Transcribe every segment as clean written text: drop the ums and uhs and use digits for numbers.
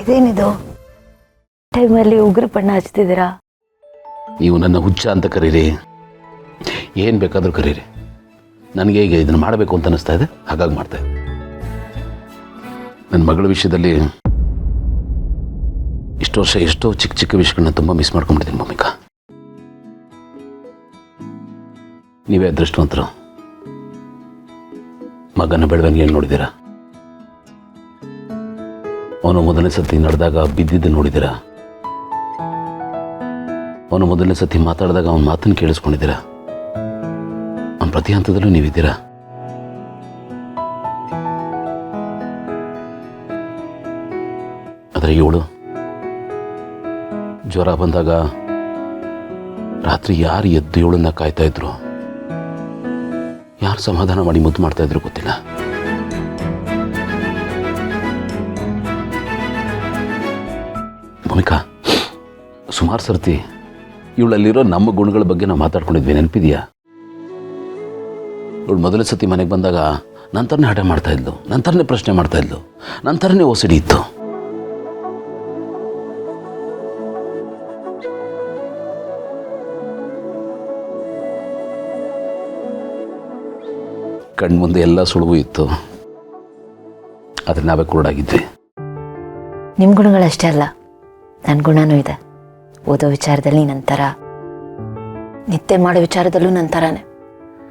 ಇದೇನಿದು ಟೈಮಲ್ಲಿ ಉಗುರು ಬಣ್ಣ ಹಚ್ತಿದ್ದೀರಾ? ನೀವು ನನ್ನ ಹುಚ್ಚ ಅಂತ ಕರೀರಿ, ಏನು ಬೇಕಾದರೂ ಕರೀರಿ. ನನಗೆ ಈಗ ಇದನ್ನು ಮಾಡಬೇಕು ಅಂತ ಅನ್ನಿಸ್ತಾ ಇದೆ, ಹಾಗಾಗಿ ಮಾಡ್ತಾ ಇದ್ದೆ. ನನ್ನ ಮಗಳ ವಿಷಯದಲ್ಲಿ ಇಷ್ಟು ವರ್ಷ ಎಷ್ಟೋ ಚಿಕ್ಕ ಚಿಕ್ಕ ವಿಷಯಗಳನ್ನ ತುಂಬ ಮಿಸ್ ಮಾಡ್ಕೊಂಡ್ಬಿಟ್ಟಿದ್ದೀನಿ ಭೂಮಿಕಾ. ನೀವೇ ಅದೃಷ್ಟವಂತರು. ಮಗನ ಬೆಳವಣಿಗೆಯನ್ನು ನೋಡಿದ್ದೀರಾ, ಅವನು ಮೊದಲನೇ ಸತಿ ನಡೆದಾಗ ಬಿದ್ದಿದ್ದು ನೋಡಿದ್ದೀರಾ, ಅವನು ಮೊದಲನೇ ಸತಿ ಮಾತಾಡಿದಾಗ ಅವನ ಮಾತನ್ನು ಕೇಳಿಸ್ಕೊಂಡಿದ್ದೀರಾ, ಅವನ ಪ್ರತಿ ಹಂತದಲ್ಲೂ ನೀವಿದ್ದೀರಾ. ಆದರೆ ಇವಳು ಜ್ವರ ಬಂದಾಗ ರಾತ್ರಿ ಯಾರು ಎದ್ದು ಇವಳನ್ನ ಕಾಯ್ತಾ ಇದ್ರು, ಯಾರು ಸಮಾಧಾನ ಮಾಡಿ ಮುದ್ದು ಮಾಡ್ತಾ ಇದ್ರು ಗೊತ್ತಿಲ್ಲ. ಭೂಮಿಕಾ, ಸುಮಾರು ಸರ್ತಿ ಇವಳಲ್ಲಿರೋ ನಮ್ಮ ಗುಣಗಳ ಬಗ್ಗೆ ನಾವು ಮಾತಾಡ್ಕೊಂಡಿದ್ವಿ, ನೆನಪಿದೆಯಾ? ಇವಳು ಮೊದಲನೇ ಸತಿ ಮನೆಗೆ ಬಂದಾಗ ನಂತರನೇ ಹಠ ಮಾಡ್ತಾ ಇದ್ಲು, ನಂತರನೇ ಪ್ರಶ್ನೆ ಮಾಡ್ತಾ ಇದ್ಲು, ನಂತರನೇ ಓಸಿಡಿ ಇತ್ತು. ಕಣ್ಮುಂದೆ ಎಲ್ಲ ಸುಳುವು ಇತ್ತು, ಆದರೆ ನಾವೇ ಕುರುಡಾಗಿದ್ವಿ. ನಿಮ್ಮ ಗುಣಗಳಷ್ಟೇ ಅಲ್ಲ, ನನ್ನ ಗುಣನೂ ಇದೆ. ಓದೋ ವಿಚಾರದಲ್ಲಿ ನಂತರ, ನಿತ್ಯ ಮಾಡೋ ವಿಚಾರದಲ್ಲೂ ನಂತರನೇ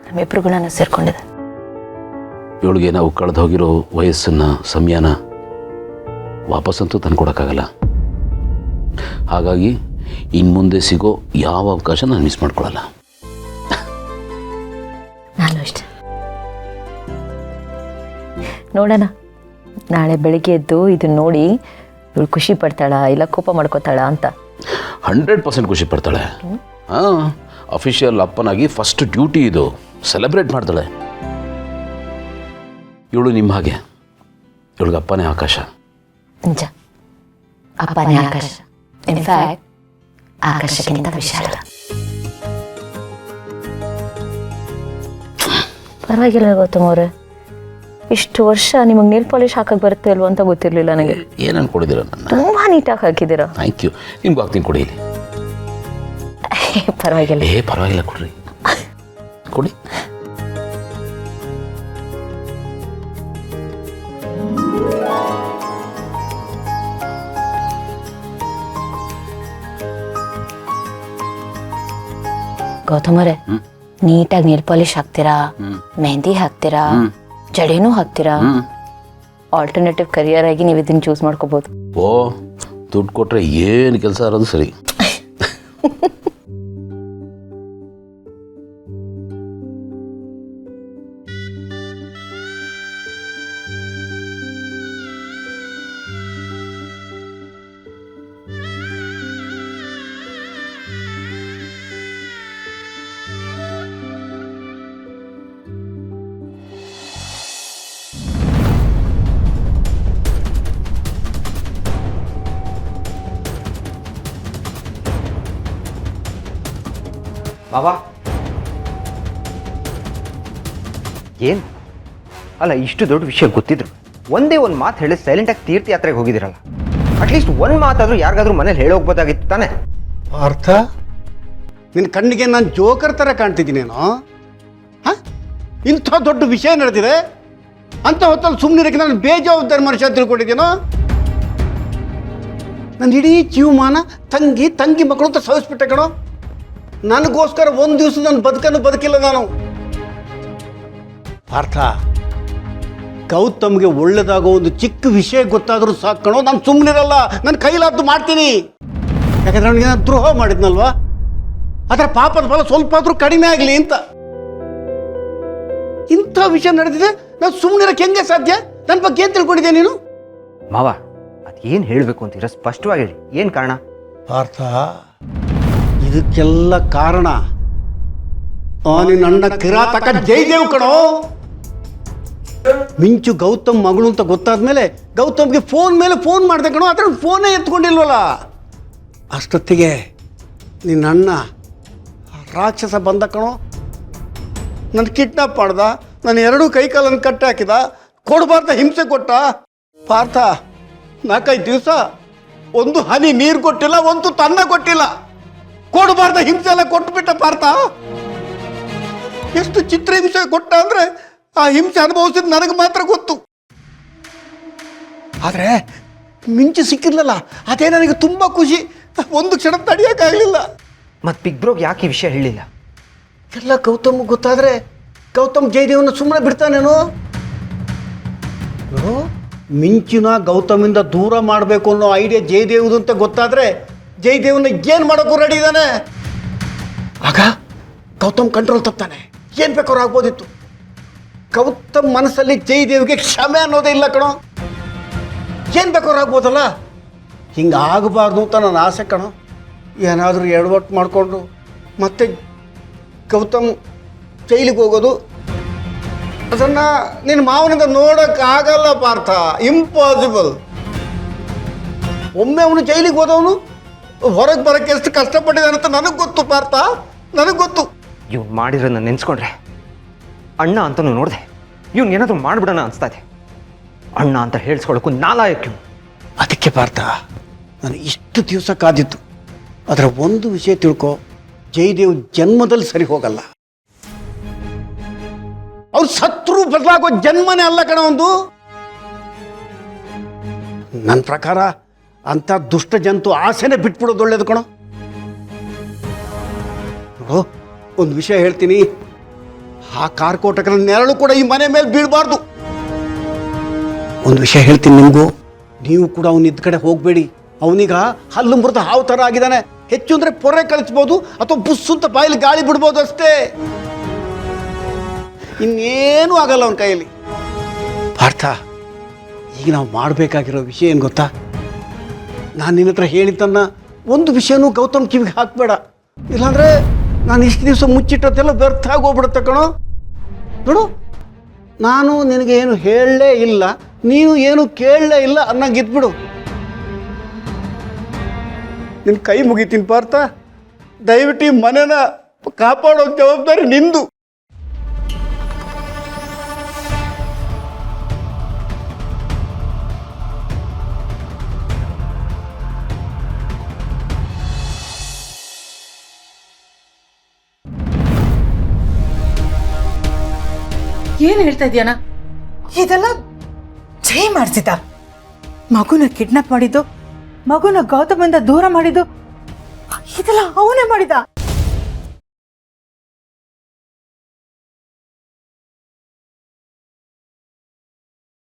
ನಮ್ಮಿಬ್ಬರು ಗುಣನೂ ಸೇರ್ಕೊಂಡಿದೆ. ಇವಳಿಗೆ ನಾವು ಕಳೆದು ಹೋಗಿರೋ ವಯಸ್ಸನ್ನು, ಸಮಯನ ವಾಪಸ್ಸಂತೂ ತಂದುಕೊಡೋಕ್ಕಾಗಲ್ಲ. ಹಾಗಾಗಿ ಇನ್ನು ಮುಂದೆ ಸಿಗೋ ಯಾವ ಅವಕಾಶ ನಾನು ಮಿಸ್ ಮಾಡ್ಕೊಳ್ಳಲ್ಲ. ನಾನು ಅಷ್ಟೆ. ನೋಡೋಣ, ನಾಳೆ ಬೆಳಿಗ್ಗೆ ಎದ್ದು ಇದನ್ನ ನೋಡಿ ಇವಳು ಖುಷಿ ಪಡ್ತಾಳ ಇಲ್ಲ ಕೋಪ ಮಾಡ್ಕೋತಾಳ ಅಂತ. 100% ಖುಷಿ ಪಡ್ತಾಳೆ. ಹಾಂ, ಅಫಿಷಿಯಲ್ ಅಪ್ಪನಾಗಿ ಫಸ್ಟ್ ಡ್ಯೂಟಿ ಇದು, ಸೆಲೆಬ್ರೇಟ್ ಮಾಡ್ತಾಳೆ. ಇವಳು ನಿಮ್ಮ ಹಾಗೆ, ಇವಳಿಗೆ ಅಪ್ಪನೇ ಆಕಾಶ. ನಿಜ, ಅಪ್ಪನೇ ಆಕಾಶ. ಇನ್ಫ್ಯಾಕ್ಟ್ ಆಕಾಶಕ್ಕಿಂತ ವಿಶಾಲ. ಪರವಾಗಿಲ್ಲ ಗೌತಮ್ ಅವರೇ, ಇಷ್ಟು ವರ್ಷ ನಿಮಗೆ ನೇಲ್ ಪಾಲಿಶ್ ಹಾಕಕ್ಕೆ ಬರುತ್ತೆ ಅಲ್ವ ಅಂತ ಗೊತ್ತಿರಲಿಲ್ಲ ನನಗೆ. ಏನು ಅನ್ಕೊಂಡಿದ್ದೀರ ನನ್ನ? ತುಂಬ ನೀಟಾಗಿ ಹಾಕಿದ್ದೀರಾ. Thank you. ನಿಮ್ಗೆ ಹಾಕ್ತೀನಿ, ಕೊಡಿ ಇಲ್ಲಿ. ಪರವಾಗಿಲ್ಲ. ಪರವಾಗಿಲ್ಲ, ಕೊಡ್ರಿ, ಕೊಡಿ. ಗೌತಮ್ ಅವರೇ, ನೀಟಾಗಿ ನೇಲ್ ಪಾಲಿಶ್ ಹಾಕ್ತೀರಾ, ಮೆಹಂದಿ ಹಾಕ್ತೀರಾ, ಜಡೆನೂ ಹಾಕ್ತೀರಾ. ಆಲ್ಟರ್ನೇಟಿವ್ ಕರಿಯರ್ ಆಗಿ ನೀವು ಇದನ್ನು ಚೂಸ್ ಮಾಡ್ಕೋಬಹುದು. ಓ, ದುಡ್ಡು ಕೊಟ್ರೆ ಏನು ಕೆಲಸ ಇರೋದು ಸರಿ. ಬಾಬಾ, ಏನು ಅಲ್ಲ, ಇಷ್ಟು ದೊಡ್ಡ ವಿಷಯ ಗೊತ್ತಿದ್ರು ಒಂದೇ ಒಂದು ಮಾತು ಹೇಳಿ ಸೈಲೆಂಟಾಗಿ ತೀರ್ಥಯಾತ್ರೆಗೆ ಹೋಗಿದ್ದೀರಲ್ಲ. ಅಟ್ಲೀಸ್ಟ್ ಒಂದು ಮಾತಾದರೂ ಯಾರಿಗಾದ್ರೂ ಮನೇಲಿ ಹೇಳೋಗ್ಬೋದಾಗಿತ್ತು ತಾನೆ. ಅರ್ಥ, ನಿನ್ನ ಕಣ್ಣಿಗೆ ನಾನು ಜೋಕರ್ ಥರ ಕಾಣ್ತಿದ್ದೀನೇನೋ? ಹಾಂ, ಇಂಥ ದೊಡ್ಡ ವಿಷಯ ನಡೆದಿದೆ ಅಂತ ಹೊತ್ತಲ್ಲಿ ಸುಮ್ಮನಿರಕ್ಕೆ ನಾನು ಬೇಜವಾಬ್ದಾರಿ ಮನುಷ್ಯ ತಿಳ್ಕೊಂಡಿದ್ದೀನೋ? ನನ್ನ ಇಡೀ ಜೀವಮಾನ ತಂಗಿ ಮಕ್ಕಳು ಅಂತ ಸವಿಸ್ಬಿಟ್ಟೆ ಕಣೋ. ನನಗೋಸ್ಕರ ಒಂದು ದಿವಸ ನನ್ನ ಬದುಕನ್ನು ಬದುಕಿಲ್ಲ ನಾನು. ಪಾರ್ಥ, ಗೌತಮ್ಗೆ ಒಳ್ಳೆದಾಗೋ ಒಂದು ಚಿಕ್ಕ ವಿಷಯ ಗೊತ್ತಾದರೂ ಸಾಕು ಕಣೋ, ನಾನು ಸುಮ್ಮನಿರಲ್ಲ, ನನ್ನ ಕೈಲಾದ್ದು ಮಾಡ್ತೀನಿ. ಯಾಕಂದ್ರೆ ನನಗೆ ನಾನು ದ್ರೋಹ ಮಾಡಿದ್ನಲ್ವಾ, ಅದರ ಪಾಪದ ಫಲ ಸ್ವಲ್ಪ ಆದರೂ ಕಡಿಮೆ ಆಗಲಿ ಅಂತ. ಇಂಥ ವಿಷಯ ನಡೆದಿದೆ, ನಾನು ಸುಮ್ಮನಿರಕ್ಕೆ ಹೆಂಗೆ ಸಾಧ್ಯ? ನನ್ನ ಬಗ್ಗೆ ಏನು ತಿಳ್ಕೊಂಡಿದ್ದೆ ನೀನು? ಮಾವ, ಅದೇನು ಹೇಳಬೇಕು ಅಂತೀರ, ಸ್ಪಷ್ಟವಾಗಿ ಹೇಳಿ, ಏನು ಕಾರಣ? ಪಾರ್ಥ, ಇದಕ್ಕೆಲ್ಲ ಕಾರಣ ನನ್ನ ಕಿರಾತಕ ಜಯದೇವ್ ಕಣೋ. ಮಿಂಚು ಗೌತಮ್ ಮಗಳು ಅಂತ ಗೊತ್ತಾದ್ಮೇಲೆ ಗೌತಮ್ಗೆ ಫೋನ್ ಮೇಲೆ ಫೋನ್ ಮಾಡಿದೆ ಕಣೋ, ಅದ್ರ ಫೋನೇ ಎತ್ಕೊಂಡಿಲ್ವಲ್ಲ. ಅಷ್ಟೊತ್ತಿಗೆ ನಿನ್ನ ಅಣ್ಣ ರಾಕ್ಷಸ ಬಂದ ಕಣೋ. ನನ್ನ ಕಿಡ್ನಾಪ್ ಮಾಡ್ದ, ನನ್ನ ಎರಡೂ ಕೈಕಾಲನ್ನು ಕಟ್ಟಾಕಿದ, ಕೊಡಬಾರ್ದ ಹಿಂಸೆ ಕೊಟ್ಟ. ಪಾರ್ಥ, 4-5 ದಿವಸ ಒಂದು ಹನಿ ನೀರು ಕೊಟ್ಟಿಲ್ಲ, ಒಂದು ತನ್ನ ಕೊಟ್ಟಿಲ್ಲ. ಕೊಡಬಾರ್ದ ಹಿಂಸೆ ಎಲ್ಲ ಕೊಟ್ಬಿಟ್ಟ ಪಾರ್ಥ. ಎಷ್ಟು ಚಿತ್ರ ಹಿಂಸೆ ಕೊಟ್ಟ ಅಂದ್ರೆ ಆ ಹಿಂಸೆ ಅನುಭವಿಸಿದ್ ನನಗೆ ಮಾತ್ರ ಗೊತ್ತು. ಆದ್ರೆ ಮಿಂಚು ಸಿಕ್ಕಿರ್ಲಲ್ಲ, ಅದೇ ನನಗೆ ತುಂಬಾ ಖುಷಿ. ಒಂದು ಕ್ಷಣ ತಡೆಯೋಕ್ಕಾಗಲಿಲ್ಲ. ಮತ್ತು ಬಿಗ್ ಬ್ರೋಗ್ ಯಾಕೆ ಈ ವಿಷಯ ಹೇಳಿಲ್ಲ? ಎಲ್ಲ ಗೌತಮ್ ಗೊತ್ತಾದ್ರೆ ಗೌತಮ್ ಜಯದೇವನ ಸುಮ್ಮನೆ ಬಿಡ್ತಾನೇನೋ? ಮಿಂಚಿನ ಗೌತಮಿಂದ ದೂರ ಮಾಡಬೇಕು ಅನ್ನೋ ಐಡಿಯಾ ಜಯದೇವ್ದು ಅಂತ ಗೊತ್ತಾದ್ರೆ ಜಯದೇವನ ಏನು ಮಾಡೋಕ್ಕೂ ರೆಡಿ ಇದ್ದಾನೆ. ಆಗ ಗೌತಮ್ ಕಂಟ್ರೋಲ್ ತಪ್ತಾನೆ, ಏನು ಬೇಕಾದ್ರೂ ಆಗ್ಬೋದಿತ್ತು. ಗೌತಮ್ ಮನಸ್ಸಲ್ಲಿ ಜಯದೇವ್ಗೆ ಕ್ಷಮೆ ಅನ್ನೋದೇ ಇಲ್ಲ ಕಣೋ. ಏನು ಬೇಕಾದ್ರೂ ಆಗ್ಬೋದಲ್ಲ. ಹಿಂಗೆ ಆಗಬಾರ್ದು ಅಂತ ನನ್ನ ಆಸೆ ಕಣೋ. ಏನಾದರೂ ಎಡವಟ್ಟು ಮಾಡಿಕೊಂಡು ಮತ್ತೆ ಗೌತಮ್ ಜೈಲಿಗೆ ಹೋಗೋದು, ಅದನ್ನು ನಿನ್ನ ಮಾವನಿಂದ ನೋಡೋಕ್ಕಾಗಲ್ಲ ಪಾರ್ಥ. ಇಂಪಾಸಿಬಲ್. ಒಮ್ಮೆ ಅವನು ಜೈಲಿಗೆ ಹೋದವನು ಹೊರಗೆ ಬರೋಕ್ಕೆ ಎಷ್ಟು ಕಷ್ಟಪಟ್ಟಿದ್ದಾನೆ ಅಂತ ನನಗೆ ಗೊತ್ತು ಪಾರ್ಥ, ನನಗೆ ಗೊತ್ತು. ಇವ್ನು ಮಾಡಿರೋದನ್ನ ನೆನೆಸ್ಕೊಂಡ್ರೆ ಅಣ್ಣ ಅಂತಲೂ ನೋಡಿದೆ ಇವ್ನು ಏನಾದರೂ ಮಾಡಿಬಿಡೋಣ ಅನಿಸ್ತಾ ಇದೆ. ಅಣ್ಣ ಅಂತ ಹೇಳಿಸ್ಕೊಳ್ಳೋಕ್ಕೂ ನಾಲಾಯಕ್ ಇವ್ನು. ಅದಕ್ಕೆ ಪಾರ್ಥ ನಾನು ಇಷ್ಟು ದಿವಸ ಕಾದಿತ್ತು. ಅದರ ಒಂದು ವಿಷಯ ತಿಳ್ಕೊ, ಜಯದೇವ್ ಜನ್ಮದಲ್ಲಿ ಸರಿ ಹೋಗಲ್ಲ. ಅವ್ರು ಸತ್ರು ಬದಲಾಗೋ ಜನ್ಮನೇ ಅಲ್ಲ ಕಣ ಒಂದು. ನನ್ನ ಪ್ರಕಾರ ಅಂತ ದುಷ್ಟ ಜಂತು ಆಸೆನೆ ಬಿಟ್ಬಿಡೋದು ಒಳ್ಳೇದು ಕಣೋ. ನೋಡು, ಒಂದು ವಿಷಯ ಹೇಳ್ತೀನಿ, ಆ ಕಾರ್ಕೋಟಕರ ನೆರಳು ಕೂಡ ಈ ಮನೆ ಮೇಲೆ ಬೀಳಬಾರ್ದು. ಒಂದು ವಿಷಯ ಹೇಳ್ತೀನಿ ನಿಮಗೂ, ನೀವು ಕೂಡ ಅವನಿದ್ದ ಕಡೆ ಹೋಗಬೇಡಿ. ಅವನೀಗ ಹಲ್ಲು ಮುರಿದ ಹಾವು ಥರ ಆಗಿದ್ದಾನೆ. ಹೆಚ್ಚು ಅಂದರೆ ಪೊರೆ ಕಳಿಸ್ಬೋದು ಅಥವಾ ಬುಸ್ಸು ಅಂತ ಬಾಯಲ್ಲಿ ಗಾಳಿ ಬಿಡ್ಬೋದು ಅಷ್ಟೇ. ಇನ್ನೇನೂ ಆಗಲ್ಲ ಅವನ ಕೈಯಲ್ಲಿ. ಪಾರ್ಥ, ಈಗ ನಾವು ಮಾಡಬೇಕಾಗಿರೋ ವಿಷಯ ಏನು ಗೊತ್ತಾ? ನಾನು ನಿನ್ನ ಹತ್ರ ಹೇಳಿದ್ದನ್ನ ಒಂದು ವಿಷಯನೂ ಗೌತಮ್ ಕಿವಿಗೆ ಹಾಕಬೇಡ. ಇಲ್ಲಾಂದರೆ ನಾನು ಇಷ್ಟು ದಿವಸ ಮುಚ್ಚಿಟ್ಟದ್ದೆಲ್ಲ ವ್ಯರ್ಥ ಆಗೋಗ್ಬಿಡುತ್ತೆ ಕಣೋ. ನೋಡು, ನಾನು ನಿನಗೆ ಏನು ಹೇಳಲೇ ಇಲ್ಲ, ನೀನು ಏನು ಕೇಳಲೇ ಇಲ್ಲ ಅನ್ನಂಗೆ ಇದ್ಬಿಡು. ನಿನ್ನ ಕೈ ಮುಗಿತೀನಿ ಪಾರ್ಥ. ದಯವಿಟ್ಟು ಈ ಮನೆನ ಕಾಪಾಡೋ ಜವಾಬ್ದಾರಿ ನಿಂದು. ಏನ್ ಹೇಳ್ತಾ ಇದೀಯನ? ಇದೆಲ್ಲ ಜೈ ಮಾಡಿಸಿದ. ಮಗುನ ಕಿಡ್ನಾಪ್ ಮಾಡಿದ್ದು, ಮಗುನ ಗೌತಮಿಂದ ದೂರ ಮಾಡಿದ್ದು, ಇದೆಲ್ಲ ಅವನೇ ಮಾಡಿದ.